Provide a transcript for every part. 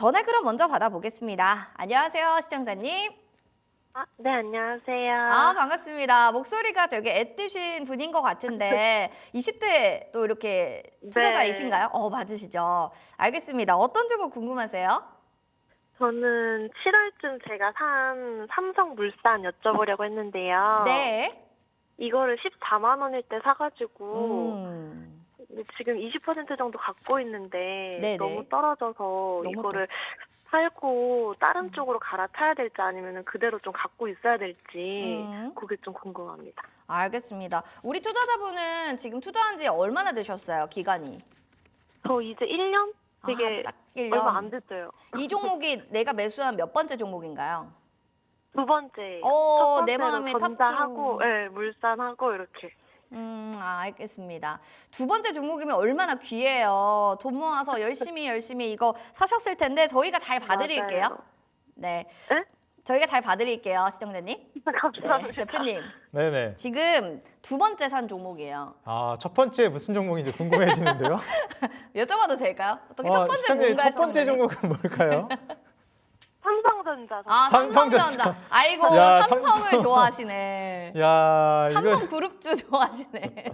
전화 그럼 먼저 받아보겠습니다. 안녕하세요, 시청자님. 네, 안녕하세요. 반갑습니다. 목소리가 되게 애뜨신 분인 것 같은데 20대 또 이렇게 투자자이신가요? 맞으시죠? 알겠습니다. 어떤 종목 궁금하세요? 저는 7월쯤 제가 산 삼성물산 여쭤보려고 했는데요. 네. 이거를 14만 원일 때 사가지고 근데 지금 20% 정도 갖고 있는데 네네. 너무 떨어져서 이거를 팔고 다른 쪽으로 갈아타야 될지 아니면 그대로 좀 갖고 있어야 될지 그게 좀 궁금합니다. 알겠습니다. 우리 투자자분은 지금 투자한 지 얼마나 되셨어요, 기간이? 저 이제 1년? 되게 딱 1년. 얼마 안 됐어요. 이 종목이 내가 매수한 몇 번째 종목인가요? 두 번째. 첫 내 번째로 마음의 전자하고 탑2. 물산하고 이렇게. 알겠습니다. 두 번째 종목이면 얼마나 귀해요. 돈 모아서 열심히 이거 사셨을 텐데 저희가 잘 봐드릴게요. 맞아요. 네. 네? 저희가 잘 봐드릴게요, 시청자님. 감사합니다. 네, 대표님. 네네. 지금 두 번째 산 종목이에요. 첫 번째 무슨 종목인지 궁금해지는데요. 여쭤봐도 될까요? 어떻게 첫 번째 시청자님, 뭔가요, 첫 번째 시청자님? 종목은 뭘까요? 삼성전자. 삼성전자. 아이고, 야, 삼성을 좋아하시네. 야, 삼성그룹주 좋아하시네.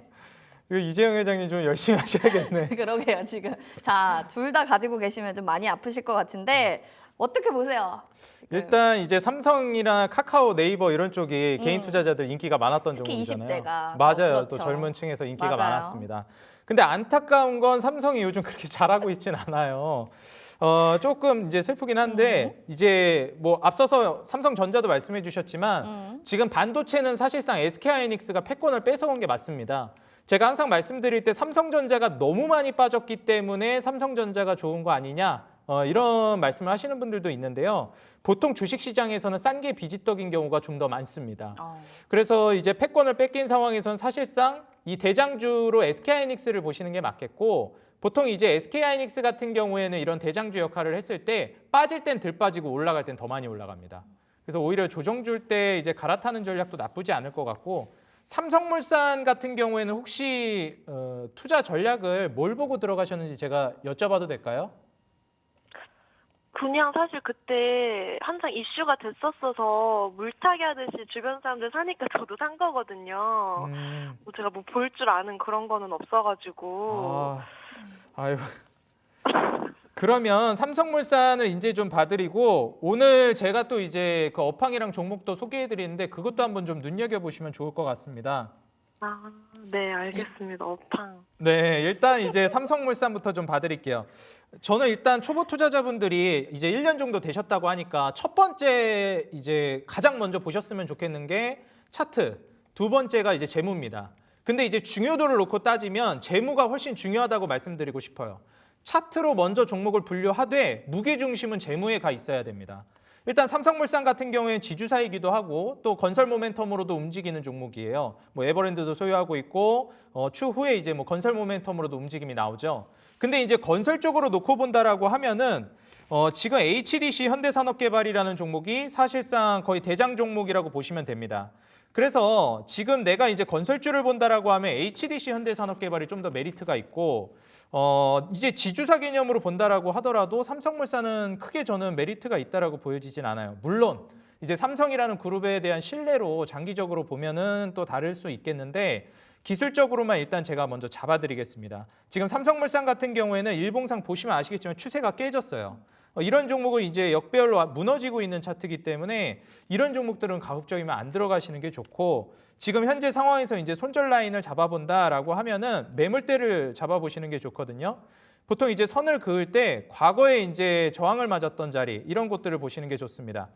이거 이재용 회장님 좀 열심히 하셔야겠네. 그러게요, 지금. 자, 둘 다 가지고 계시면 좀 많이 아프실 것 같은데 어떻게 보세요? 지금. 일단 이제 삼성이나 카카오, 네이버 이런 쪽이 개인 투자자들 인기가 많았던 특히 종목이잖아요. 20대가. 맞아요. 그렇죠. 또 젊은 층에서 인기가 맞아요. 많았습니다. 근데 안타까운 건 삼성이 요즘 그렇게 잘하고 있진 않아요. 조금 이제 슬프긴 한데 이제 뭐 앞서서 삼성전자도 말씀해 주셨지만 지금 반도체는 사실상 SK하이닉스가 패권을 뺏어온 게 맞습니다. 제가 항상 말씀드릴 때 삼성전자가 너무 많이 빠졌기 때문에 삼성전자가 좋은 거 아니냐 이런 말씀을 하시는 분들도 있는데요. 보통 주식시장에서는 싼 게 비지떡인 경우가 좀 더 많습니다. 그래서 이제 패권을 뺏긴 상황에서는 사실상 이 대장주로 SK하이닉스를 보시는 게 맞겠고 보통 이제 SK하이닉스 같은 경우에는 이런 대장주 역할을 했을 때 빠질 땐 덜 빠지고 올라갈 땐 더 많이 올라갑니다. 그래서 오히려 조정 줄 때 이제 갈아타는 전략도 나쁘지 않을 것 같고 삼성물산 같은 경우에는 혹시 투자 전략을 뭘 보고 들어가셨는지 제가 여쭤봐도 될까요? 그냥 사실 그때 한창 이슈가 됐었어서 물타기 하듯이 주변 사람들 사니까 저도 산 거거든요. 뭐 제가 뭐 볼 줄 아는 그런 거는 없어가지고. 아이고. 그러면 삼성물산을 이제 좀 봐드리고 오늘 제가 또 이제 그 업황이랑 종목도 소개해드리는데 그것도 한번 좀 눈여겨보시면 좋을 것 같습니다. 네, 알겠습니다. 업황. 네, 일단 이제 삼성물산부터 좀 봐드릴게요. 저는 일단 초보 투자자분들이 이제 1년 정도 되셨다고 하니까 첫 번째 이제 가장 먼저 보셨으면 좋겠는 게 차트, 두 번째가 이제 재무입니다. 근데 이제 중요도를 놓고 따지면 재무가 훨씬 중요하다고 말씀드리고 싶어요. 차트로 먼저 종목을 분류하되 무게중심은 재무에 가 있어야 됩니다. 일단 삼성물산 같은 경우에는 지주사이기도 하고 또 건설 모멘텀으로도 움직이는 종목이에요. 뭐 에버랜드도 소유하고 있고 추후에 이제 뭐 건설 모멘텀으로도 움직임이 나오죠. 근데 이제 건설 쪽으로 놓고 본다라고 하면은 지금 HDC 현대산업개발이라는 종목이 사실상 거의 대장 종목이라고 보시면 됩니다. 그래서 지금 내가 이제 건설주를 본다라고 하면 HDC 현대산업개발이 좀 더 메리트가 있고 이제 지주사 개념으로 본다라고 하더라도 삼성물산은 크게 저는 메리트가 있다라고 보여지진 않아요. 물론 이제 삼성이라는 그룹에 대한 신뢰로 장기적으로 보면은 또 다를 수 있겠는데 기술적으로만 일단 제가 먼저 잡아드리겠습니다. 지금 삼성물산 같은 경우에는 일봉상 보시면 아시겠지만 추세가 깨졌어요. 이런 종목은 이제 역배열로 무너지고 있는 차트이기 때문에 이런 종목들은 가급적이면 안 들어가시는 게 좋고 지금 현재 상황에서 이제 손절 라인을 잡아본다라고 하면은 매물대를 잡아보시는 게 좋거든요. 보통 이제 선을 그을 때 과거에 이제 저항을 맞았던 자리 이런 곳들을 보시는 게 좋습니다.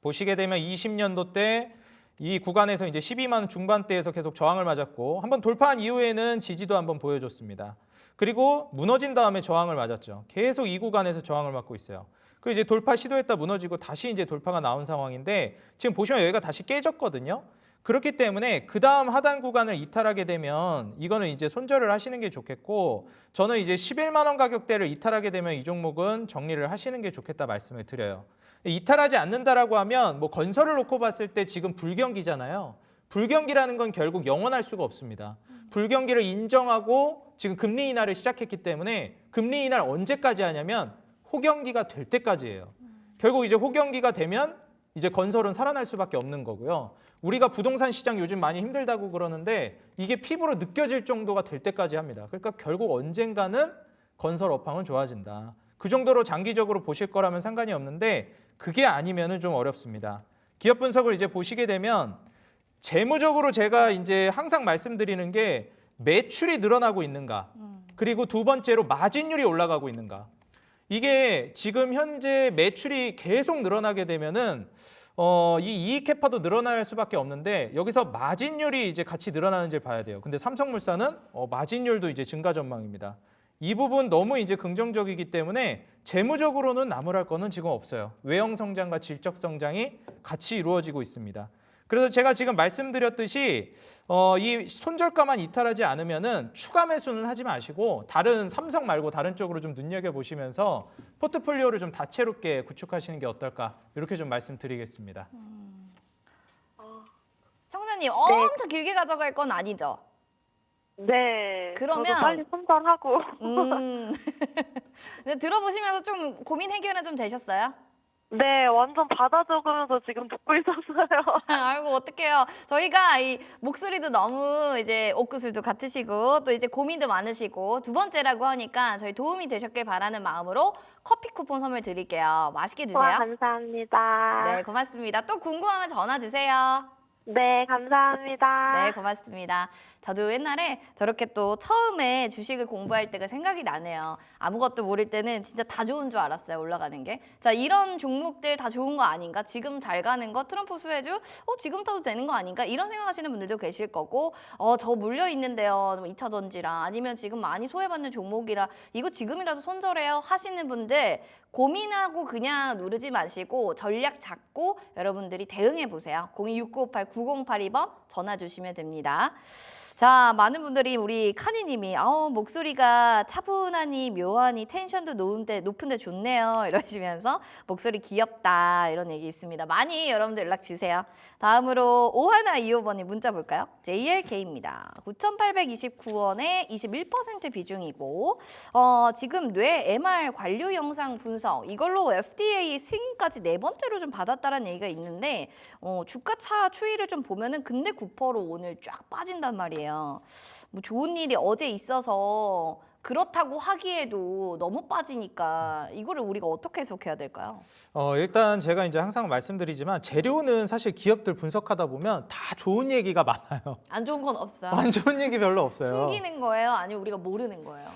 보시게 되면 20년도 때 이 구간에서 이제 12만 원 중반대에서 계속 저항을 맞았고 한번 돌파한 이후에는 지지도 한번 보여줬습니다. 그리고 무너진 다음에 저항을 맞았죠. 계속 이 구간에서 저항을 맞고 있어요. 그리고 이제 돌파 시도했다 무너지고 다시 이제 돌파가 나온 상황인데 지금 보시면 여기가 다시 깨졌거든요. 그렇기 때문에 그 다음 하단 구간을 이탈하게 되면 이거는 이제 손절을 하시는 게 좋겠고 저는 이제 11만 원 가격대를 이탈하게 되면 이 종목은 정리를 하시는 게 좋겠다 말씀을 드려요. 이탈하지 않는다라고 하면 뭐 건설을 놓고 봤을 때 지금 불경기잖아요. 불경기라는 건 결국 영원할 수가 없습니다. 불경기를 인정하고 지금 금리 인하를 시작했기 때문에 금리 인하를 언제까지 하냐면 호경기가 될 때까지예요. 결국 이제 호경기가 되면 이제 건설은 살아날 수밖에 없는 거고요. 우리가 부동산 시장 요즘 많이 힘들다고 그러는데 이게 피부로 느껴질 정도가 될 때까지 합니다. 그러니까 결국 언젠가는 건설 업황은 좋아진다. 그 정도로 장기적으로 보실 거라면 상관이 없는데 그게 아니면은 좀 어렵습니다. 기업 분석을 이제 보시게 되면 재무적으로 제가 이제 항상 말씀드리는 게 매출이 늘어나고 있는가, 그리고 두 번째로 마진율이 올라가고 있는가. 이게 지금 현재 매출이 계속 늘어나게 되면은 이 이익 캐파도 늘어날 수밖에 없는데 여기서 마진율이 이제 같이 늘어나는지를 봐야 돼요. 근데 삼성물산은 마진율도 이제 증가 전망입니다. 이 부분 너무 이제 긍정적이기 때문에 재무적으로는 나무랄 거는 지금 없어요. 외형 성장과 질적 성장이 같이 이루어지고 있습니다. 그래서 제가 지금 말씀드렸듯이 이 손절가만 이탈하지 않으면은 추가 매수는 하지 마시고 다른 삼성 말고 다른 쪽으로 좀 눈여겨 보시면서 포트폴리오를 좀 다채롭게 구축하시는 게 어떨까 이렇게 좀 말씀드리겠습니다. 청자님 엄청 길게 가져갈 건 아니죠? 네. 그러면- 저도 빨리 손절하고. 근데 들어보시면서 좀 고민 해결은 좀 되셨어요? 네, 완전 받아 적으면서 지금 듣고 있었어요. 아이고 어떡해요. 저희가 이 목소리도 너무 이제 옥구슬도 같으시고 또 이제 고민도 많으시고 두 번째라고 하니까 저희 도움이 되셨길 바라는 마음으로 커피 쿠폰 선물 드릴게요. 맛있게 드세요. 와, 감사합니다. 네, 고맙습니다. 또 궁금하면 전화 주세요. 네, 감사합니다. 네, 고맙습니다. 저도 옛날에 저렇게 또 처음에 주식을 공부할 때가 생각이 나네요. 아무것도 모를 때는 진짜 다 좋은 줄 알았어요, 올라가는 게. 자, 이런 종목들 다 좋은 거 아닌가? 지금 잘 가는 거, 트럼프 수혜주, 지금 타도 되는 거 아닌가? 이런 생각하시는 분들도 계실 거고, 저 물려 있는데요, 2차 전지라, 아니면 지금 많이 소외받는 종목이라, 이거 지금이라도 손절해요 하시는 분들, 고민하고 그냥 누르지 마시고 전략 잡고 여러분들이 대응해 보세요. 026958-9082번 전화 주시면 됩니다. 자, 많은 분들이 우리 카니님이 목소리가 차분하니 묘하니 텐션도 높은데 좋네요 이러시면서 목소리 귀엽다 이런 얘기 있습니다. 많이 여러분들 연락 주세요. 다음으로 5125번이 문자 볼까요? JLK입니다. 9,829원에 21% 비중이고 지금 뇌 MR 관료 영상 분석 이걸로 FDA 승인까지 4번째로 좀 받았다는 얘기가 있는데 주가 차 추이를 좀 보면은 근데 9%로 오늘 쫙 빠진단 말이에요. 뭐 좋은 일이 어제 있어서 그렇다고 하기에도 너무 빠지니까 이거를 우리가 어떻게 해석해야 될까요? 일단 제가 이제 항상 말씀드리지만 재료는 사실 기업들 분석하다 보면 다 좋은 얘기가 많아요. 안 좋은 건 없어요. 안 좋은 얘기 별로 없어요. 숨기는 거예요? 아니면 우리가 모르는 거예요?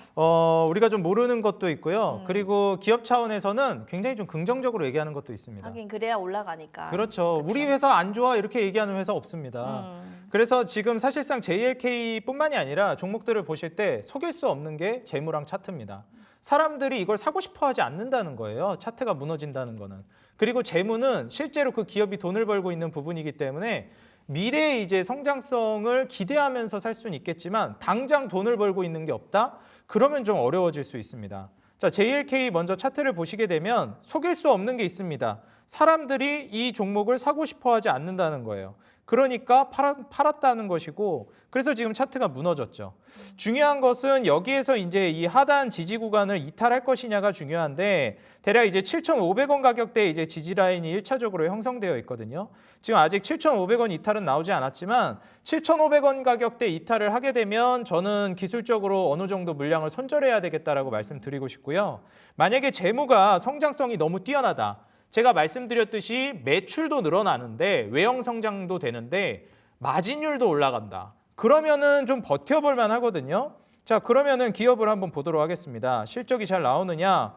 우리가 좀 모르는 것도 있고요. 그리고 기업 차원에서는 굉장히 좀 긍정적으로 얘기하는 것도 있습니다. 하긴 그래야 올라가니까. 그렇죠. 우리 회사 안 좋아 이렇게 얘기하는 회사 없습니다. 그래서 지금 사실상 JLK뿐만이 아니라 종목들을 보실 때 속일 수 없는 게 재무랑 차트입니다. 사람들이 이걸 사고 싶어 하지 않는다는 거예요. 차트가 무너진다는 거는. 그리고 재무는 실제로 그 기업이 돈을 벌고 있는 부분이기 때문에 미래의 이제 성장성을 기대하면서 살 수는 있겠지만 당장 돈을 벌고 있는 게 없다? 그러면 좀 어려워질 수 있습니다. 자, JLK 먼저 차트를 보시게 되면 속일 수 없는 게 있습니다. 사람들이 이 종목을 사고 싶어 하지 않는다는 거예요. 그러니까 팔았다는 것이고 그래서 지금 차트가 무너졌죠. 중요한 것은 여기에서 이제 이 하단 지지 구간을 이탈할 것이냐가 중요한데 대략 이제 7,500원 가격대에 이제 지지 라인이 1차적으로 형성되어 있거든요. 지금 아직 7,500원 이탈은 나오지 않았지만 7,500원 가격대 이탈을 하게 되면 저는 기술적으로 어느 정도 물량을 손절해야 되겠다라고 말씀드리고 싶고요. 만약에 재무가 성장성이 너무 뛰어나다. 제가 말씀드렸듯이 매출도 늘어나는데 외형 성장도 되는데 마진율도 올라간다. 그러면은 좀 버텨볼 만하거든요. 자, 그러면은 기업을 한번 보도록 하겠습니다. 실적이 잘 나오느냐?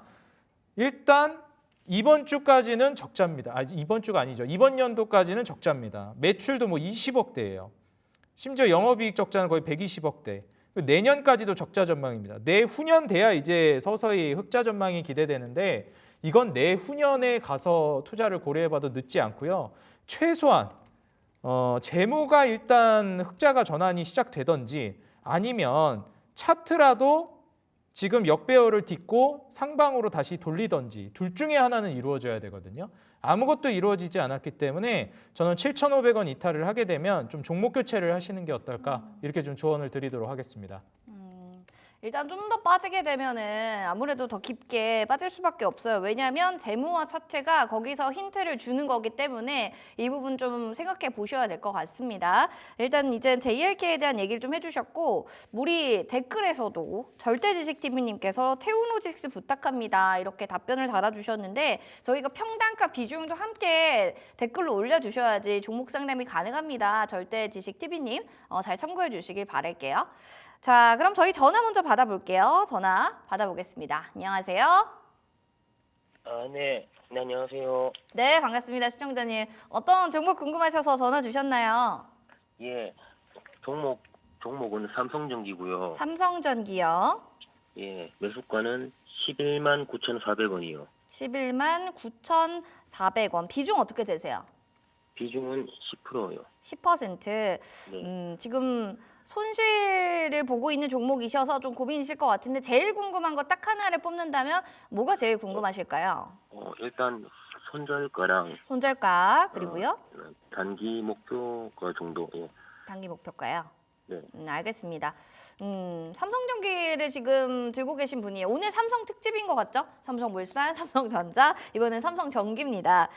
일단 이번 주까지는 적자입니다. 이번 주가 아니죠. 이번 연도까지는 적자입니다. 매출도 뭐 20억대예요. 심지어 영업이익 적자는 거의 120억대. 내년까지도 적자 전망입니다. 내후년 돼야 이제 서서히 흑자 전망이 기대되는데 이건 내후년에 가서 투자를 고려해봐도 늦지 않고요. 최소한 재무가 일단 흑자가 전환이 시작되든지 아니면 차트라도 지금 역배열을 딛고 상방으로 다시 돌리든지 둘 중에 하나는 이루어져야 되거든요. 아무것도 이루어지지 않았기 때문에 저는 7,500원 이탈을 하게 되면 좀 종목 교체를 하시는 게 어떨까 이렇게 좀 조언을 드리도록 하겠습니다. 일단 좀 더 빠지게 되면은 아무래도 더 깊게 빠질 수밖에 없어요. 왜냐하면 재무와 차트가 거기서 힌트를 주는 거기 때문에 이 부분 좀 생각해 보셔야 될 것 같습니다. 일단 이제 JLK에 대한 얘기를 좀 해주셨고, 우리 댓글에서도 절대지식TV님께서 태우노직스 부탁합니다 이렇게 답변을 달아주셨는데, 저희가 평단가 비중도 함께 댓글로 올려주셔야지 종목 상담이 가능합니다. 절대지식TV님 잘 참고해 주시길 바랄게요. 자, 그럼 저희 전화 먼저 받아볼게요. 전화 받아보겠습니다. 안녕하세요. 네. 네, 안녕하세요. 네, 반갑습니다. 시청자님. 어떤 종목 궁금하셔서 전화 주셨나요? 예, 종목은 삼성전기고요. 삼성전기요. 예, 매수가는 11만 9,400원이요. 11만 9,400원. 비중 어떻게 되세요? 비중은 10%요. 10%. 네. 지금 손실을 보고 있는 종목이셔서 좀 고민이실 것 같은데, 제일 궁금한 거 딱 하나를 뽑는다면 뭐가 제일 궁금하실까요? 일단 손절가랑 손절가, 그리고요? 단기 목표가 정도. 예. 단기 목표가요? 네. 알겠습니다. 삼성전기를 지금 들고 계신 분이 오늘 삼성 특집인 것 같죠? 삼성물산, 삼성전자, 이번엔 삼성전기입니다.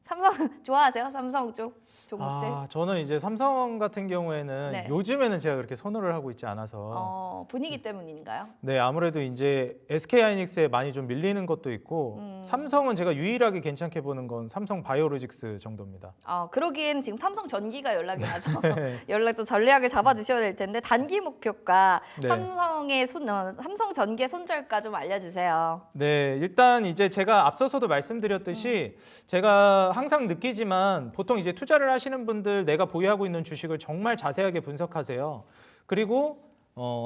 삼성 좋아하세요? 삼성 쪽 종목들? 저는 이제 삼성 같은 경우에는 네. 요즘에는 제가 그렇게 선호를 하고 있지 않아서 분위기 때문인가요? 네, 아무래도 이제 SK하이닉스에 많이 좀 밀리는 것도 있고 삼성은 제가 유일하게 괜찮게 보는 건 삼성 바이오로직스 정도입니다. 그러기엔 지금 삼성전기가 연락이 와서 연락도 전략을 잡아주셔야 될 텐데, 단기 목표가 네. 삼성전기의 손절가 좀 알려주세요. 네, 일단 이제 제가 앞서서도 말씀드렸듯이 제가 항상 느끼지만 보통 이제 투자를 하시는 분들 내가 보유하고 있는 주식을 정말 자세하게 분석하세요. 그리고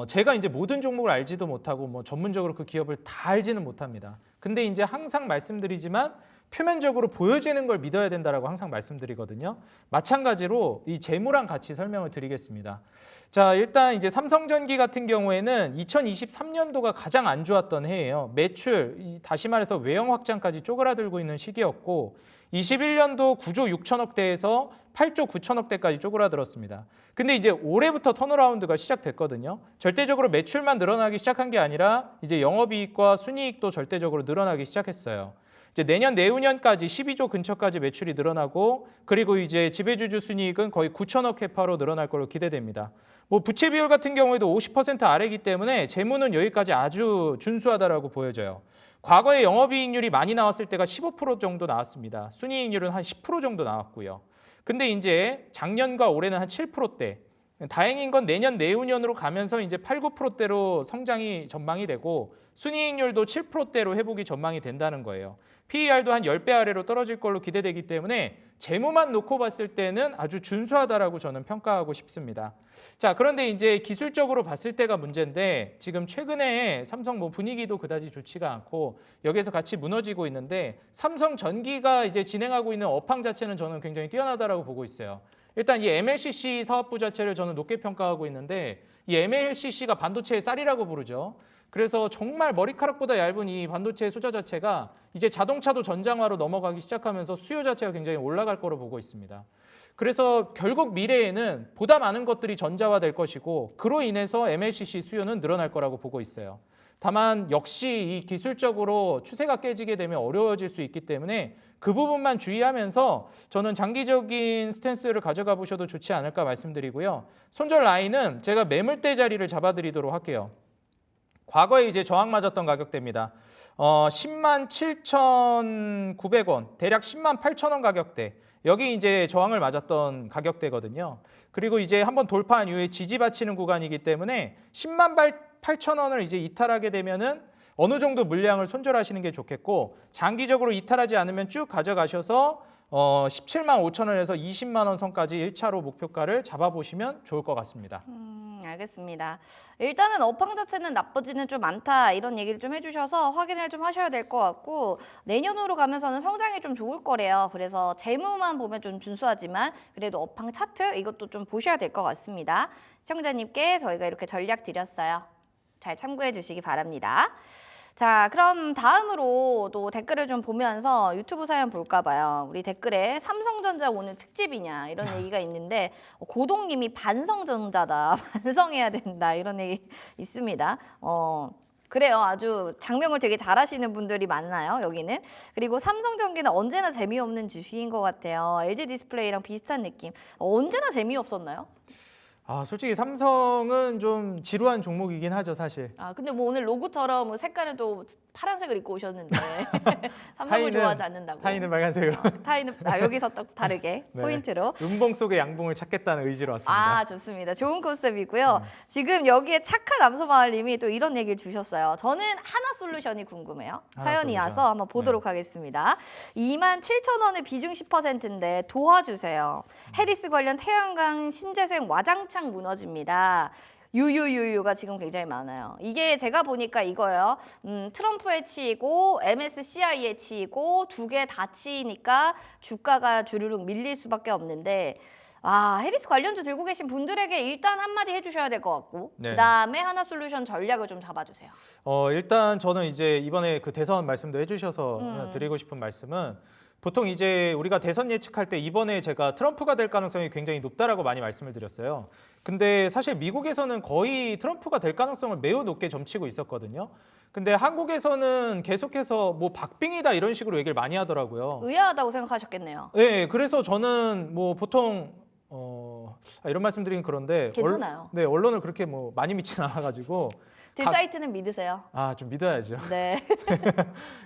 제가 이제 모든 종목을 알지도 못하고 뭐 전문적으로 그 기업을 다 알지는 못합니다. 근데 이제 항상 말씀드리지만 표면적으로 보여지는 걸 믿어야 된다라고 항상 말씀드리거든요. 마찬가지로 이 재무랑 같이 설명을 드리겠습니다. 자, 일단 이제 삼성전기 같은 경우에는 2023년도가 가장 안 좋았던 해예요. 매출, 다시 말해서 외형 확장까지 쪼그라들고 있는 시기였고, 21년도 9조 6천억대에서 8조 9천억대까지 쪼그라들었습니다. 근데 이제 올해부터 턴어라운드가 시작됐거든요. 절대적으로 매출만 늘어나기 시작한 게 아니라 이제 영업이익과 순이익도 절대적으로 늘어나기 시작했어요. 이제 내년 내후년까지 12조 근처까지 매출이 늘어나고, 그리고 이제 지배주주 순이익은 거의 9천억 캐파로 늘어날 걸로 기대됩니다. 뭐 부채 비율 같은 경우에도 50% 아래이기 때문에 재무는 여기까지 아주 준수하다라고 보여져요. 과거에 영업이익률이 많이 나왔을 때가 15% 정도 나왔습니다. 순이익률은 한 10% 정도 나왔고요. 근데 이제 작년과 올해는 한 7%대. 다행인 건 내년 내후년으로 가면서 이제 8, 9%대로 성장이 전망이 되고, 순이익률도 7%대로 회복이 전망이 된다는 거예요. PER도 한 10배 아래로 떨어질 걸로 기대되기 때문에 재무만 놓고 봤을 때는 아주 준수하다라고 저는 평가하고 싶습니다. 자, 그런데 이제 기술적으로 봤을 때가 문제인데, 지금 최근에 삼성 뭐 분위기도 그다지 좋지가 않고 여기에서 같이 무너지고 있는데, 삼성전기가 이제 진행하고 있는 업황 자체는 저는 굉장히 뛰어나다라고 보고 있어요. 일단 이 MLCC 사업부 자체를 저는 높게 평가하고 있는데, 이 MLCC가 반도체의 쌀이라고 부르죠. 그래서 정말 머리카락보다 얇은 이 반도체 소자 자체가 이제 자동차도 전장화로 넘어가기 시작하면서 수요 자체가 굉장히 올라갈 거로 보고 있습니다. 그래서 결국 미래에는 보다 많은 것들이 전자화될 것이고, 그로 인해서 MLCC 수요는 늘어날 거라고 보고 있어요. 다만 역시 이 기술적으로 추세가 깨지게 되면 어려워질 수 있기 때문에 그 부분만 주의하면서 저는 장기적인 스탠스를 가져가 보셔도 좋지 않을까 말씀드리고요. 손절 라인은 제가 매물대 자리를 잡아드리도록 할게요. 과거에 이제 저항 맞았던 가격대입니다. 10만 7,900원, 대략 10만 8천원 가격대. 여기 이제 저항을 맞았던 가격대거든요. 그리고 이제 한번 돌파한 이후에 지지 받치는 구간이기 때문에 10만 8천원을 이제 이탈하게 되면은 어느 정도 물량을 손절하시는 게 좋겠고, 장기적으로 이탈하지 않으면 쭉 가져가셔서 17만 5천원에서 20만 원 선까지 1차로 목표가를 잡아보시면 좋을 것 같습니다. 알겠습니다. 일단은 업황 자체는 나쁘지는 좀 않다, 이런 얘기를 좀 해주셔서 확인을 좀 하셔야 될 것 같고, 내년으로 가면서는 성장이 좀 좋을 거래요. 그래서 재무만 보면 좀 준수하지만 그래도 업황 차트 이것도 좀 보셔야 될 것 같습니다. 시청자님께 저희가 이렇게 전략 드렸어요. 잘 참고해 주시기 바랍니다. 자, 그럼 다음으로 또 댓글을 좀 보면서 유튜브 사연 볼까 봐요. 우리 댓글에 삼성전자 오늘 특집이냐 이런 얘기가 있는데 고동님이 반성전자다, 반성해야 된다 이런 얘기 있습니다. 그래요. 아주 장명을 되게 잘하시는 분들이 많나요, 여기는? 그리고 삼성전기는 언제나 재미없는 주식인 것 같아요. LG 디스플레이랑 비슷한 느낌. 언제나 재미없었나요? 아, 솔직히 삼성은 좀 지루한 종목이긴 하죠, 사실. 아, 근데 뭐 오늘 로고처럼 뭐 색깔은 또 파란색을 입고 오셨는데 삼성을 좋아하지 않는다고. 타이는 빨간색으로. 타이는 여기서 또 다르게 네. 포인트로. 음봉 속의 양봉을 찾겠다는 의지로 왔습니다. 아, 좋습니다. 좋은 컨셉이고요. 지금 여기에 착한 암소마을님이 또 이런 얘기를 주셨어요. 저는 하나솔루션이 궁금해요. 사연이 하나솔루션. 와서 한번 보도록 하겠습니다. 27,000원에 비중 10%인데 도와주세요. 해리스 관련 태양광 신재생 와장창 무너집니다. 유유유유가 지금 굉장히 많아요. 이게 제가 보니까 이거예요. 트럼프에 치이고 MSCI에 치이고 두 개 다 치이니까 주가가 주르륵 밀릴 수밖에 없는데 해리스 관련주 들고 계신 분들에게 일단 한마디 해주셔야 될 것 같고 네. 그다음에 하나솔루션 전략을 좀 잡아주세요. 일단 저는 이제 이번에 그 대선 말씀도 해주셔서 드리고 싶은 말씀은 보통 이제 우리가 대선 예측할 때 이번에 제가 트럼프가 될 가능성이 굉장히 높다라고 많이 말씀을 드렸어요. 근데 사실 미국에서는 거의 트럼프가 될 가능성을 매우 높게 점치고 있었거든요. 근데 한국에서는 계속해서 뭐 박빙이다 이런 식으로 얘기를 많이 하더라고요. 의아하다고 생각하셨겠네요. 네, 그래서 저는 뭐 보통 이런 말씀드리긴 그런데 괜찮아요. 네, 언론을 그렇게 뭐 많이 믿지는 않아가지고 딜사이트는 믿으세요. 좀 믿어야죠. 네.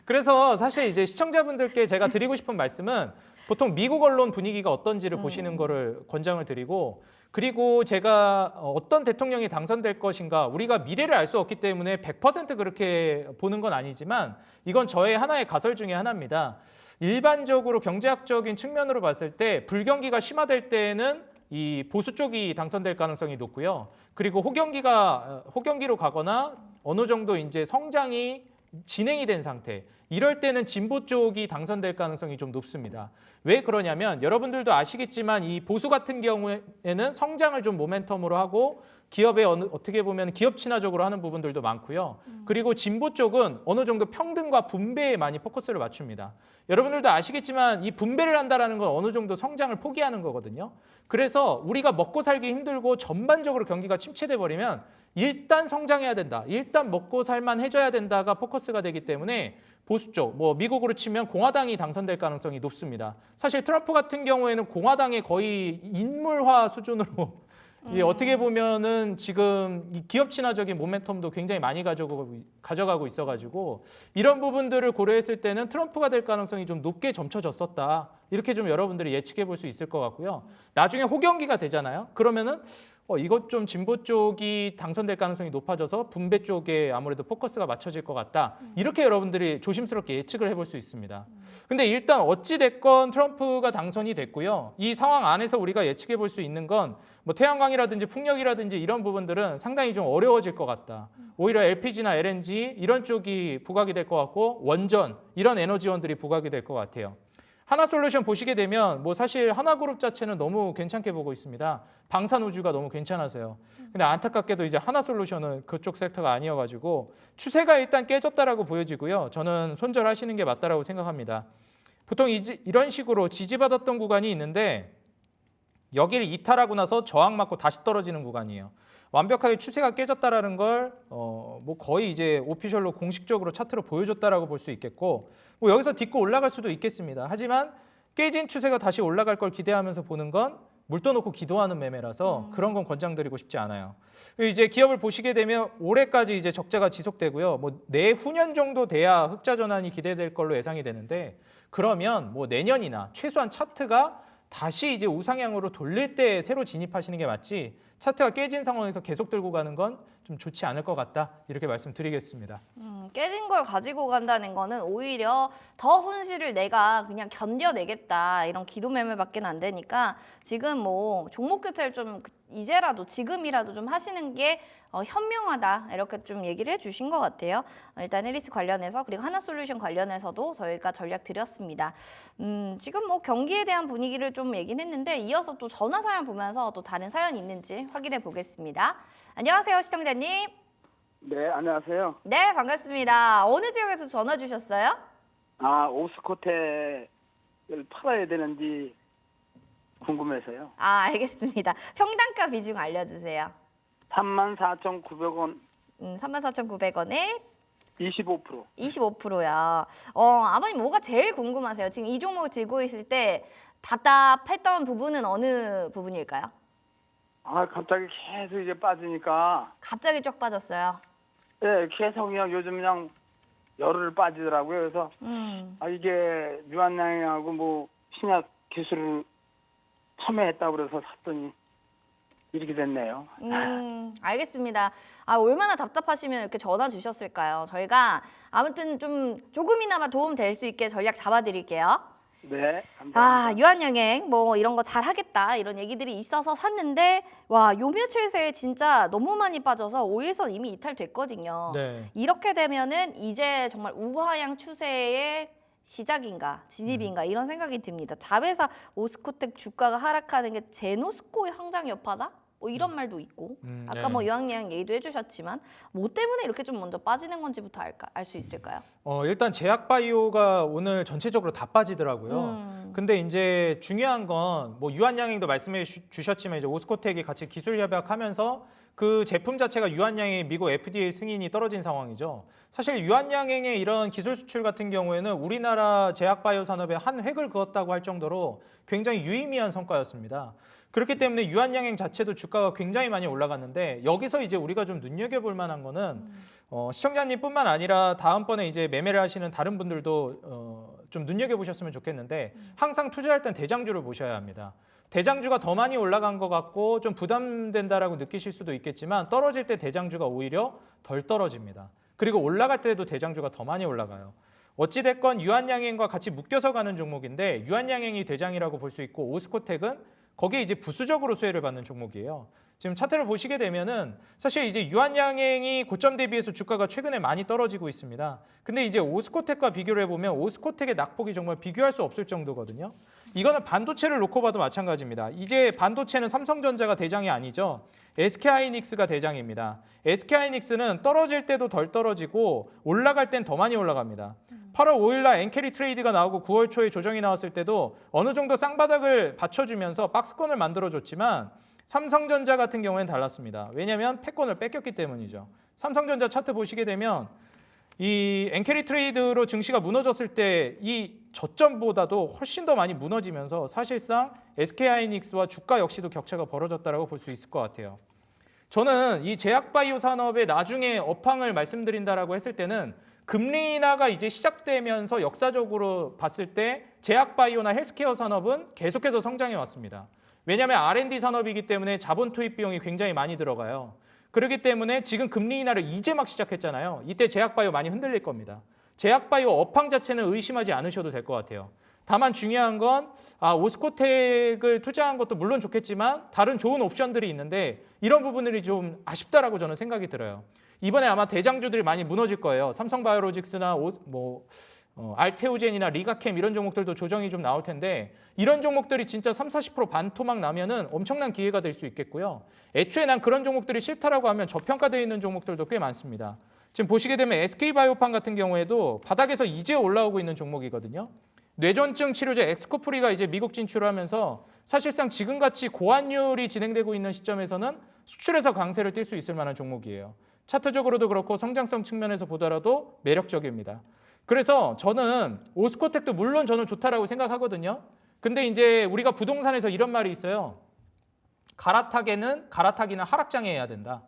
그래서 사실 이제 시청자분들께 제가 드리고 싶은 말씀은 보통 미국 언론 분위기가 어떤지를 보시는 거를 권장을 드리고 그리고 제가 어떤 대통령이 당선될 것인가 우리가 미래를 알 수 없기 때문에 100% 그렇게 보는 건 아니지만 이건 저의 하나의 가설 중에 하나입니다. 일반적으로 경제학적인 측면으로 봤을 때 불경기가 심화될 때는 이 보수 쪽이 당선될 가능성이 높고요. 그리고 호경기로 가거나 어느 정도 이제 성장이 진행이 된 상태. 이럴 때는 진보 쪽이 당선될 가능성이 좀 높습니다. 왜 그러냐면 여러분들도 아시겠지만 이 보수 같은 경우에는 성장을 좀 모멘텀으로 하고 기업에 어떻게 보면 기업 친화적으로 하는 부분들도 많고요. 그리고 진보 쪽은 어느 정도 평등과 분배에 많이 포커스를 맞춥니다. 여러분들도 아시겠지만 이 분배를 한다는 건 어느 정도 성장을 포기하는 거거든요. 그래서 우리가 먹고 살기 힘들고 전반적으로 경기가 침체돼 버리면 일단 성장해야 된다. 일단 먹고 살만 해줘야 된다가 포커스가 되기 때문에 보수 쪽, 뭐 미국으로 치면 공화당이 당선될 가능성이 높습니다. 사실 트럼프 같은 경우에는 공화당의 거의 인물화 수준으로 어떻게 보면은 지금 이 기업 친화적인 모멘텀도 굉장히 많이 가져가고 있어가지고 이런 부분들을 고려했을 때는 트럼프가 될 가능성이 좀 높게 점쳐졌었다. 이렇게 좀 여러분들이 예측해 볼 수 있을 것 같고요. 나중에 호경기가 되잖아요. 그러면은 이것 좀 진보 쪽이 당선될 가능성이 높아져서 분배 쪽에 아무래도 포커스가 맞춰질 것 같다. 이렇게 여러분들이 조심스럽게 예측을 해볼 수 있습니다. 근데 일단 어찌 됐건 트럼프가 당선이 됐고요. 이 상황 안에서 우리가 예측해 볼 수 있는 건 뭐 태양광이라든지 풍력이라든지 이런 부분들은 상당히 좀 어려워질 것 같다. 오히려 LPG나 LNG 이런 쪽이 부각이 될 것 같고 원전 이런 에너지원들이 부각이 될 것 같아요. 하나솔루션 보시게 되면 뭐 사실 하나그룹 자체는 너무 괜찮게 보고 있습니다. 방산우주가 너무 괜찮아서요. 근데 안타깝게도 이제 하나솔루션은 그쪽 섹터가 아니어가지고 추세가 일단 깨졌다라고 보여지고요. 저는 손절하시는 게 맞다라고 생각합니다. 보통 이런 식으로 지지받았던 구간이 있는데 여기를 이탈하고 나서 저항 맞고 다시 떨어지는 구간이에요. 완벽하게 추세가 깨졌다라는 걸 뭐 거의 이제 오피셜로 공식적으로 차트로 보여줬다라고 볼 수 있겠고 뭐 여기서 딛고 올라갈 수도 있겠습니다. 하지만 깨진 추세가 다시 올라갈 걸 기대하면서 보는 건 물 떠놓고 기도하는 매매라서 그런 건 권장드리고 싶지 않아요. 이제 기업을 보시게 되면 올해까지 이제 적자가 지속되고요. 뭐 내후년 정도 돼야 흑자 전환이 기대될 걸로 예상이 되는데 그러면 뭐 내년이나 최소한 차트가 다시 이제 우상향으로 돌릴 때 새로 진입하시는 게 맞지 차트가 깨진 상황에서 계속 들고 가는 건 좀 좋지 않을 것 같다 이렇게 말씀드리겠습니다. 깨진 걸 가지고 간다는 거는 오히려 더 손실을 내가 그냥 견뎌내겠다 이런 기도 매매밖에 안 되니까 지금 뭐 종목 교체를 좀 이제라도 지금이라도 좀 하시는 게 현명하다 이렇게 좀 얘기를 해주신 것 같아요. 일단 해리스 관련해서 그리고 하나솔루션 관련해서도 저희가 전략 드렸습니다. 지금 뭐 경기에 대한 분위기를 좀 얘기는 했는데 이어서 또 전화 사연 보면서 또 다른 사연이 있는지 확인해 보겠습니다. 안녕하세요 시청자님. 네, 안녕하세요. 네, 반갑습니다. 어느 지역에서 전화 주셨어요? 오스코텍을 팔아야 되는지 궁금해서요. 알겠습니다. 평당가 비중 알려주세요. 34,900원 34,900원에 25%. 25%야. 아버님 뭐가 제일 궁금하세요? 지금 이 종목을 들고 있을 때 답답했던 부분은 어느 부분일까요? 갑자기 계속 이제 빠지니까, 갑자기 쫙 빠졌어요. 예, 계속 그냥 요즘 그냥 열흘 빠지더라고요. 그래서, 이게 유한양하고 뭐 신약 기술을 첨예했다고 그래서 샀더니 이렇게 됐네요. 알겠습니다. 얼마나 답답하시면 이렇게 전화 주셨을까요? 저희가 아무튼 좀 조금이나마 도움 될 수 있게 전략 잡아드릴게요. 네, 감사합니다. 유한양행 뭐 이런 거 잘하겠다 이런 얘기들이 있어서 샀는데 와, 요 며칠 새에 진짜 너무 많이 빠져서 5일선 이미 이탈됐거든요. 네. 이렇게 되면은 이제 정말 우하향 추세의 시작인가 진입인가 이런 생각이 듭니다. 자회사 오스코텍 주가가 하락하는 게 제노스코의 항장 여파다? 뭐 이런 말도 있고 아까 네. 뭐 유한양 얘기도 해주셨지만 뭐 때문에 이렇게 좀 먼저 빠지는 건지부터 알 수 있을까요? 일단 제약바이오가 오늘 전체적으로 다 빠지더라고요. 근데 이제 중요한 건 뭐 유한양행도 말씀해 주셨지만 이제 오스코텍이 같이 기술 협약하면서 그 제품 자체가 유한양행 미국 FDA 승인이 떨어진 상황이죠. 사실 유한양행의 이런 기술 수출 같은 경우에는 우리나라 제약바이오 산업에 한 획을 그었다고 할 정도로 굉장히 유의미한 성과였습니다. 그렇기 때문에 유한양행 자체도 주가가 굉장히 많이 올라갔는데 여기서 이제 우리가 좀 눈여겨볼 만한 거는 시청자님뿐만 아니라 다음번에 이제 매매를 하시는 다른 분들도 좀 눈여겨보셨으면 좋겠는데 항상 투자할 땐 대장주를 보셔야 합니다. 대장주가 더 많이 올라간 것 같고 좀 부담된다라고 느끼실 수도 있겠지만 떨어질 때 대장주가 오히려 덜 떨어집니다. 그리고 올라갈 때도 대장주가 더 많이 올라가요. 어찌됐건 유한양행과 같이 묶여서 가는 종목인데 유한양행이 대장이라고 볼 수 있고 오스코텍은 거기에 이제 부수적으로 수혜를 받는 종목이에요. 지금 차트를 보시게 되면은 사실 이제 유한양행이 고점 대비해서 주가가 최근에 많이 떨어지고 있습니다. 근데 이제 오스코텍과 비교를 해보면 오스코텍의 낙폭이 정말 비교할 수 없을 정도거든요. 이거는 반도체를 놓고 봐도 마찬가지입니다. 이제 반도체는 삼성전자가 대장이 아니죠. SK하이닉스가 대장입니다. SK하이닉스는 떨어질 때도 덜 떨어지고 올라갈 땐 더 많이 올라갑니다. 8월 5일날 엔캐리 트레이드가 나오고 9월 초에 조정이 나왔을 때도 어느 정도 쌍바닥을 받쳐주면서 박스권을 만들어줬지만 삼성전자 같은 경우에는 달랐습니다. 왜냐하면 패권을 뺏겼기 때문이죠. 삼성전자 차트 보시게 되면 이 엔캐리 트레이드로 증시가 무너졌을 때 이 저점보다도 훨씬 더 많이 무너지면서 사실상 SK하이닉스와 주가 역시도 격차가 벌어졌다고 볼 수 있을 것 같아요. 저는 이 제약바이오 산업의 나중에 업황을 말씀드린다라고 했을 때는 금리 인하가 이제 시작되면서 역사적으로 봤을 때 제약바이오나 헬스케어 산업은 계속해서 성장해 왔습니다. 왜냐하면 R&D 산업이기 때문에 자본 투입 비용이 굉장히 많이 들어가요. 그렇기 때문에 지금 금리 인하를 이제 막 시작했잖아요. 이때 제약바이오 많이 흔들릴 겁니다. 제약바이오 업황 자체는 의심하지 않으셔도 될 것 같아요. 다만 중요한 건 오스코텍을 투자한 것도 물론 좋겠지만 다른 좋은 옵션들이 있는데 이런 부분들이 좀 아쉽다라고 저는 생각이 들어요. 이번에 아마 대장주들이 많이 무너질 거예요. 삼성바이오로직스나 알테오젠이나 리가캠 이런 종목들도 조정이 좀 나올 텐데 이런 종목들이 진짜 30-40% 반토막 나면은 엄청난 기회가 될 수 있겠고요. 애초에 난 그런 종목들이 싫다라고 하면 저평가되어 있는 종목들도 꽤 많습니다. 지금 보시게 되면 SK바이오팜 같은 경우에도 바닥에서 이제 올라오고 있는 종목이거든요. 뇌전증 치료제 엑스코프리가 이제 미국 진출을 하면서 사실상 지금같이 고환율이 진행되고 있는 시점에서는 수출에서 강세를 띌 수 있을 만한 종목이에요. 차트적으로도 그렇고 성장성 측면에서 보더라도 매력적입니다. 그래서 저는 오스코텍도 물론 저는 좋다라고 생각하거든요. 근데 이제 우리가 부동산에서 이런 말이 있어요. 갈아타기는 하락장에 해야 된다.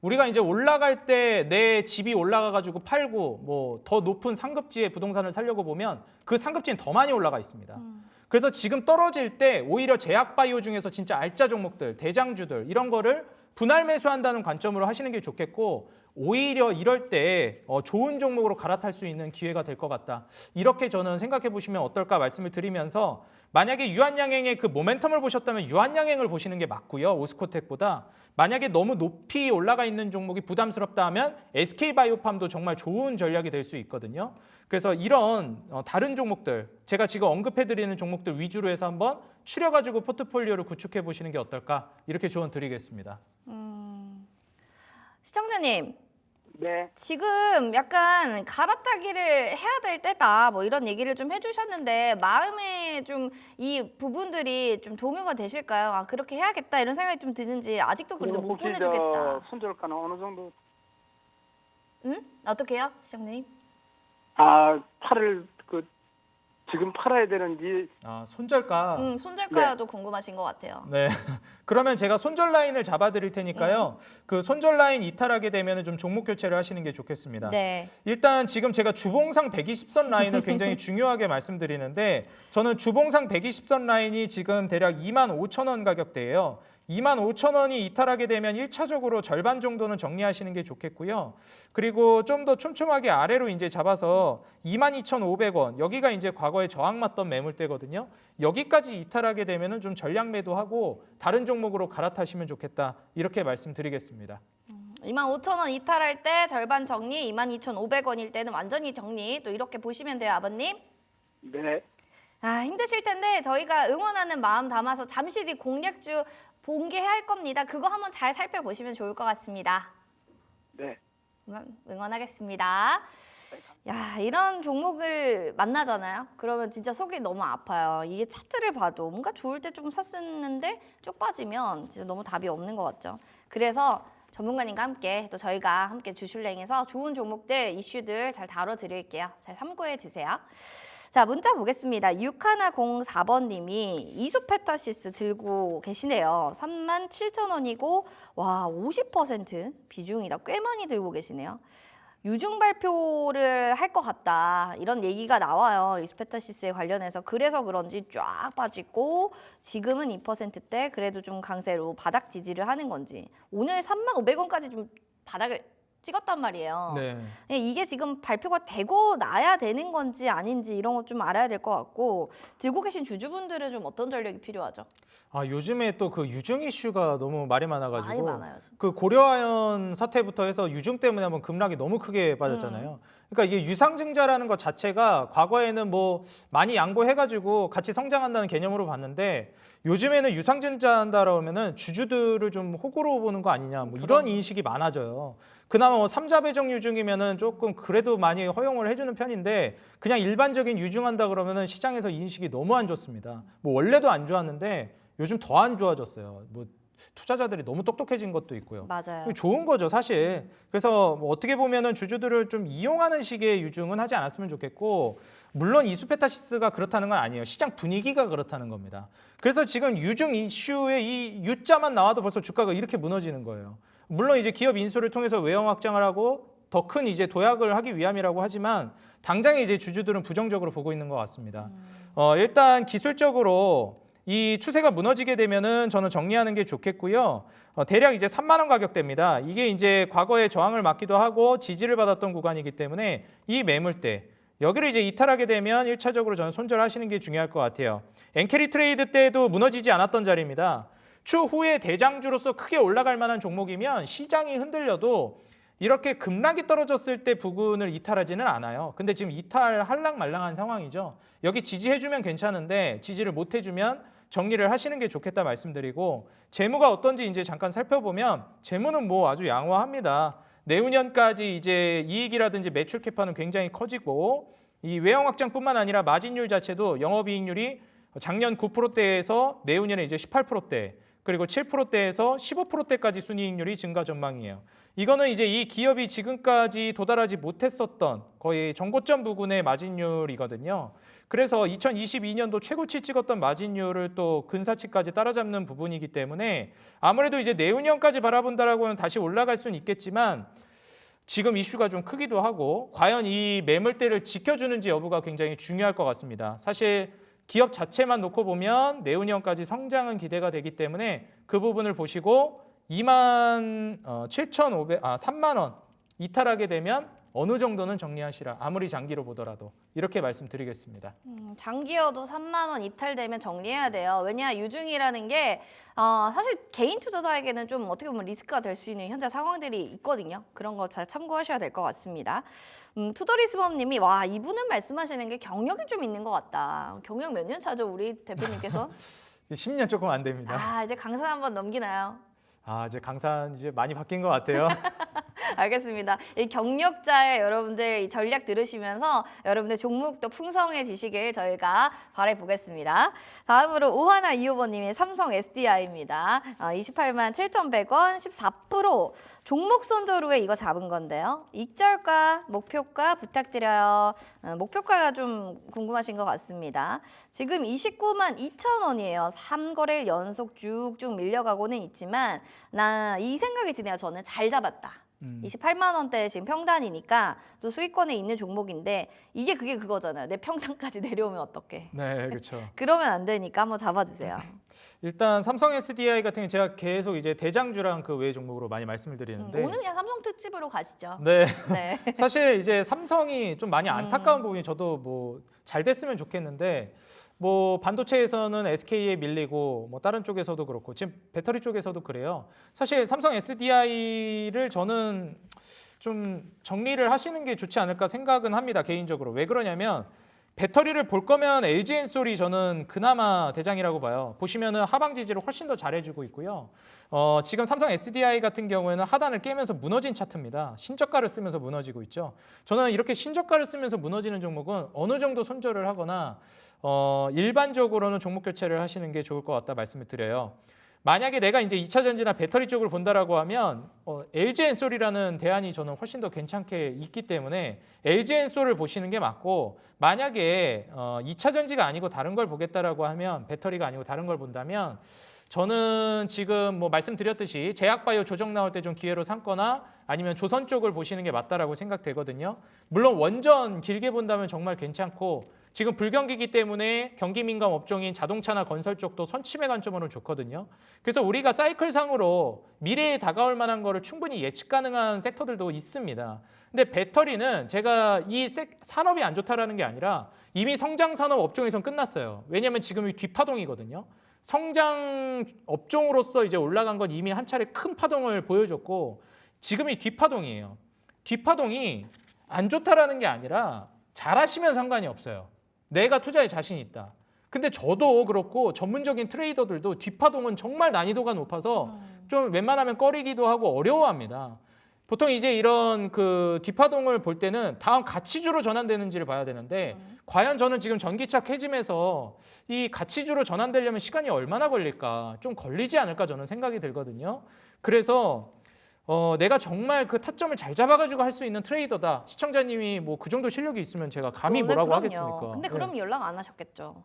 우리가 이제 올라갈 때 내 집이 올라가가지고 팔고 뭐 더 높은 상급지의 부동산을 사려고 보면 그 상급지는 더 많이 올라가 있습니다. 그래서 지금 떨어질 때 오히려 제약바이오 중에서 진짜 알짜 종목들, 대장주들 이런 거를 분할 매수한다는 관점으로 하시는 게 좋겠고 오히려 이럴 때 좋은 종목으로 갈아탈 수 있는 기회가 될 것 같다. 이렇게 저는 생각해 보시면 어떨까 말씀을 드리면서 만약에 유한양행의 그 모멘텀을 보셨다면 유한양행을 보시는 게 맞고요. 오스코텍보다. 만약에 너무 높이 올라가 있는 종목이 부담스럽다 하면 SK바이오팜도 정말 좋은 전략이 될 수 있거든요. 그래서 이런 다른 종목들, 제가 지금 언급해드리는 종목들 위주로 해서 한번 추려가지고 포트폴리오를 구축해 보시는 게 어떨까 이렇게 조언 드리겠습니다. 시청자님, 네. 지금 약간 갈아타기를 해야 될 때다 뭐 이런 얘기를 좀 해주셨는데 마음에 좀 이 부분들이 좀 동요가 되실까요? 아 그렇게 해야겠다 이런 생각이 좀 드는지 아직도 그래도 못 혹시 보내주겠다. 손절가는 어느 정도? 응? 어떻게요, 시장님? 아, 팔을 지금 팔아야 되는지. 아, 손절가. 손절가도 궁금하신 것 같아요. 네. 그러면 제가 손절 라인을 잡아 드릴 테니까요. 그 손절 라인 이탈하게 되면 좀 종목 교체를 하시는 게 좋겠습니다. 네. 일단 지금 제가 주봉상 120선 라인을 굉장히 중요하게 말씀드리는데 저는 주봉상 120선 라인이 지금 대략 25,000원 가격대예요. 25,000원이 이탈하게 되면 1차적으로 절반 정도는 정리하시는 게 좋겠고요. 그리고 좀 더 촘촘하게 아래로 이제 잡아서 22,500원 여기가 이제 과거에 저항 맞던 매물대거든요. 여기까지 이탈하게 되면은 좀 전량 매도하고 다른 종목으로 갈아타시면 좋겠다. 이렇게 말씀드리겠습니다. 25,000원 이탈할 때 절반 정리, 22,500원일 때는 완전히 정리. 또 이렇게 보시면 돼요, 아버님. 네. 아, 힘드실 텐데 저희가 응원하는 마음 담아서 잠시 뒤 공략주 공개할 겁니다. 그거 한번 잘 살펴보시면 좋을 것 같습니다. 네. 응원하겠습니다. 야, 이런 종목을 만나잖아요. 그러면 진짜 속이 너무 아파요. 이게 차트를 봐도 뭔가 좋을 때 좀 샀었는데 쭉 빠지면 진짜 너무 답이 없는 것 같죠. 그래서 전문가님과 함께 또 저희가 함께 주슐랭에서 좋은 종목들, 이슈들 잘 다뤄드릴게요. 잘 참고해 주세요. 자, 문자 보겠습니다. 6104번님이 이소페타시스 들고 계시네요. 37,000원이고 와 50% 비중이다. 꽤 많이 들고 계시네요. 유중 발표를 할 것 같다 이런 얘기가 나와요. 이소페타시스에 관련해서. 그래서 그런지 쫙 빠지고 지금은 2%대 그래도 좀 강세로 바닥 지지를 하는 건지 오늘 35,000원까지 좀 바닥을 찍었단 말이에요. 네. 이게 지금 발표가 되고 나야 되는 건지 아닌지 이런 거 좀 알아야 될 것 같고 들고 계신 주주분들은 좀 어떤 전략이 필요하죠? 아, 요즘에 또 그 유증 이슈가 너무 말이 많아가지고 많이 많아요. 진짜. 그 고려아연 사태부터 해서 유증 때문에 한번 급락이 너무 크게 빠졌잖아요. 그러니까 이게 유상증자라는 것 자체가 과거에는 뭐 많이 양보해가지고 같이 성장한다는 개념으로 봤는데 요즘에는 유상증자 한다라고 하면은 주주들을 좀 호구로 보는 거 아니냐 뭐 이런 인식이 많아져요. 그나마 뭐 3자 배정 유증이면은 조금 그래도 많이 허용을 해주는 편인데 그냥 일반적인 유증한다 그러면은 시장에서 인식이 너무 안 좋습니다. 뭐 원래도 안 좋았는데 요즘 더 안 좋아졌어요. 뭐 투자자들이 너무 똑똑해진 것도 있고요. 맞아요. 좋은 거죠, 사실. 그래서 뭐 어떻게 보면은 주주들을 좀 이용하는 식의 유증은 하지 않았으면 좋겠고, 물론 이수페타시스가 그렇다는 건 아니에요. 시장 분위기가 그렇다는 겁니다. 그래서 지금 유증 이슈에 이 U자만 나와도 벌써 주가가 이렇게 무너지는 거예요. 물론 이제 기업 인수를 통해서 외형 확장을 하고 더 큰 이제 도약을 하기 위함이라고 하지만 당장에 이제 주주들은 부정적으로 보고 있는 것 같습니다. 일단 기술적으로 이 추세가 무너지게 되면은 저는 정리하는 게 좋겠고요. 대략 이제 3만 원 가격대입니다. 이게 이제 과거에 저항을 맞기도 하고 지지를 받았던 구간이기 때문에 이 매물대 여기를 이제 이탈하게 되면 1차적으로 저는 손절하시는 게 중요할 것 같아요. 엔캐리 트레이드 때도 무너지지 않았던 자리입니다. 추후에 대장주로서 크게 올라갈 만한 종목이면 시장이 흔들려도 이렇게 급락이 떨어졌을 때 부근을 이탈하지는 않아요. 근데 지금 이탈 할랑말랑한 상황이죠. 여기 지지해주면 괜찮은데 지지를 못해주면 정리를 하시는 게 좋겠다 말씀드리고, 재무가 어떤지 이제 잠깐 살펴보면 재무는 뭐 아주 양호합니다. 내후년까지 이제 이익이라든지 매출 캐파는 굉장히 커지고, 이 외형 확장뿐만 아니라 마진율 자체도 영업이익률이 작년 9%대에서 내후년에 이제 18%대, 그리고 7%대에서 15%대까지 순이익률이 증가 전망이에요. 이거는 이제 이 기업이 지금까지 도달하지 못했었던 거의 정고점 부근의 마진율이거든요. 그래서 2022년도 최고치 찍었던 마진율을 또 근사치까지 따라잡는 부분이기 때문에 아무래도 이제 내후년까지 바라본다라고는 다시 올라갈 수는 있겠지만 지금 이슈가 좀 크기도 하고 과연 이 매물대를 지켜주는지 여부가 굉장히 중요할 것 같습니다. 사실 기업 자체만 놓고 보면 내후년까지 성장은 기대가 되기 때문에 그 부분을 보시고 3만 원 이탈하게 되면 어느 정도는 정리하시라. 아무리 장기로 보더라도 이렇게 말씀드리겠습니다. 장기여도 3만 원 이탈되면 정리해야 돼요. 왜냐 유증이라는 게 사실 개인 투자자에게는 좀 어떻게 보면 리스크가 될 수 있는 현재 상황들이 있거든요. 그런 거 잘 참고하셔야 될 것 같습니다. 투더리스범님이 와 이분은 말씀하시는 게 경력이 좀 있는 것 같다. 경력 몇 년 차죠 우리 대표님께서? 10년 조금 안 됩니다. 이제 강산 한번 넘기나요? 이제 강산 이제 많이 바뀐 것 같아요. 알겠습니다. 이 경력자의 여러분들 이 전략 들으시면서 여러분들 종목도 풍성해지시길 저희가 바라보겠습니다. 다음으로 오하나 이호버님의 삼성 SDI입니다. 28만 7,100원 14%. 종목 손절 후에 이거 잡은 건데요. 익절가, 목표가 부탁드려요. 목표가가 좀 궁금하신 것 같습니다. 지금 29만 2천 원이에요. 3거래일 연속 쭉쭉 밀려가고는 있지만 나 이 생각이 드네요. 저는 잘 잡았다. 28만 원대 지금 평단이니까 또 수익권에 있는 종목인데 이게 그거잖아요. 내 평단까지 내려오면 어떡해. 네, 그렇죠. 그러면 안 되니까 한번 잡아주세요. 일단 삼성 SDI 같은 경우 제가 계속 이제 대장주랑 그 외 종목으로 많이 말씀을 드리는데 오늘 그냥 삼성 특집으로 가시죠. 네. 네. 사실 이제 삼성이 좀 많이 안타까운 부분이 저도 뭐 잘 됐으면 좋겠는데 뭐 반도체에서는 SK에 밀리고 뭐 다른 쪽에서도 그렇고 지금 배터리 쪽에서도 그래요. 사실 삼성 SDI를 저는 좀 정리를 하시는 게 좋지 않을까 생각은 합니다. 개인적으로. 왜 그러냐면 배터리를 볼 거면 LG엔솔이 저는 그나마 대장이라고 봐요. 보시면은 하방 지지를 훨씬 더 잘해주고 있고요. 지금 삼성 SDI 같은 경우에는 하단을 깨면서 무너진 차트입니다. 신저가를 쓰면서 무너지고 있죠. 저는 이렇게 신저가를 쓰면서 무너지는 종목은 어느 정도 손절을 하거나 일반적으로는 종목 교체를 하시는 게 좋을 것 같다 말씀을 드려요. 만약에 내가 이제 2차 전지나 배터리 쪽을 본다라고 하면 LG엔솔이라는 대안이 저는 훨씬 더 괜찮게 있기 때문에 LG엔솔을 보시는 게 맞고 만약에 2차 전지가 아니고 다른 걸 보겠다라고 하면 배터리가 아니고 다른 걸 본다면 저는 지금 뭐 말씀드렸듯이 제약바이오 조정 나올 때 좀 기회로 삼거나 아니면 조선 쪽을 보시는 게 맞다라고 생각되거든요. 물론 원전 길게 본다면 정말 괜찮고 지금 불경기이기 때문에 경기 민감 업종인 자동차나 건설 쪽도 선취매 관점으로 좋거든요. 그래서 우리가 사이클상으로 미래에 다가올 만한 거를 충분히 예측 가능한 섹터들도 있습니다. 근데 배터리는 제가 이 산업이 안 좋다라는 게 아니라 이미 성장 산업 업종에선 끝났어요. 왜냐하면 지금 뒷파동이거든요. 성장 업종으로서 이제 올라간 건 이미 한 차례 큰 파동을 보여줬고 지금이 뒷파동이에요. 뒷파동이 안 좋다라는 게 아니라 잘하시면 상관이 없어요. 내가 투자에 자신 있다. 근데 저도 그렇고 전문적인 트레이더들도 뒷파동은 정말 난이도가 높아서 좀 웬만하면 꺼리기도 하고 어려워합니다. 보통 이제 이런 그 뒷파동을 볼 때는 다음 가치주로 전환되는지를 봐야 되는데 과연 저는 지금 전기차 캐즘에서 이 가치주로 전환되려면 시간이 얼마나 걸릴까? 좀 걸리지 않을까 저는 생각이 들거든요. 그래서 내가 정말 그 타점을 잘 잡아가지고 할 수 있는 트레이더다. 시청자님이 뭐 그 정도 실력이 있으면 제가 감히 뭐라고 그럼요. 하겠습니까? 근데 그럼 연락 안 하셨겠죠.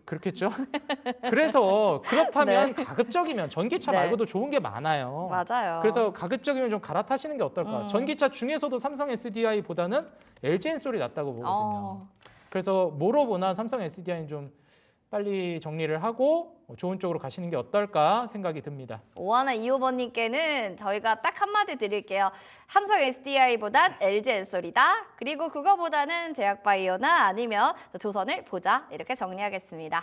그렇겠죠. 그래서 그렇다면 네. 가급적이면 전기차 네. 말고도 좋은 게 많아요. 맞아요. 그래서 가급적이면 좀 갈아타시는 게 어떨까. 전기차 중에서도 삼성 SDI보다는 LG엔솔이 낫다고 보거든요. 그래서 뭐로 보나 삼성 SDI는 좀 빨리 정리를 하고 좋은 쪽으로 가시는 게 어떨까 생각이 듭니다. 오하나 이호버님께는 저희가 딱 한마디 드릴게요. 삼성 SDI보단 LG엔솔이다. 그리고 그거보다는 제약바이오나 아니면 조선을 보자. 이렇게 정리하겠습니다.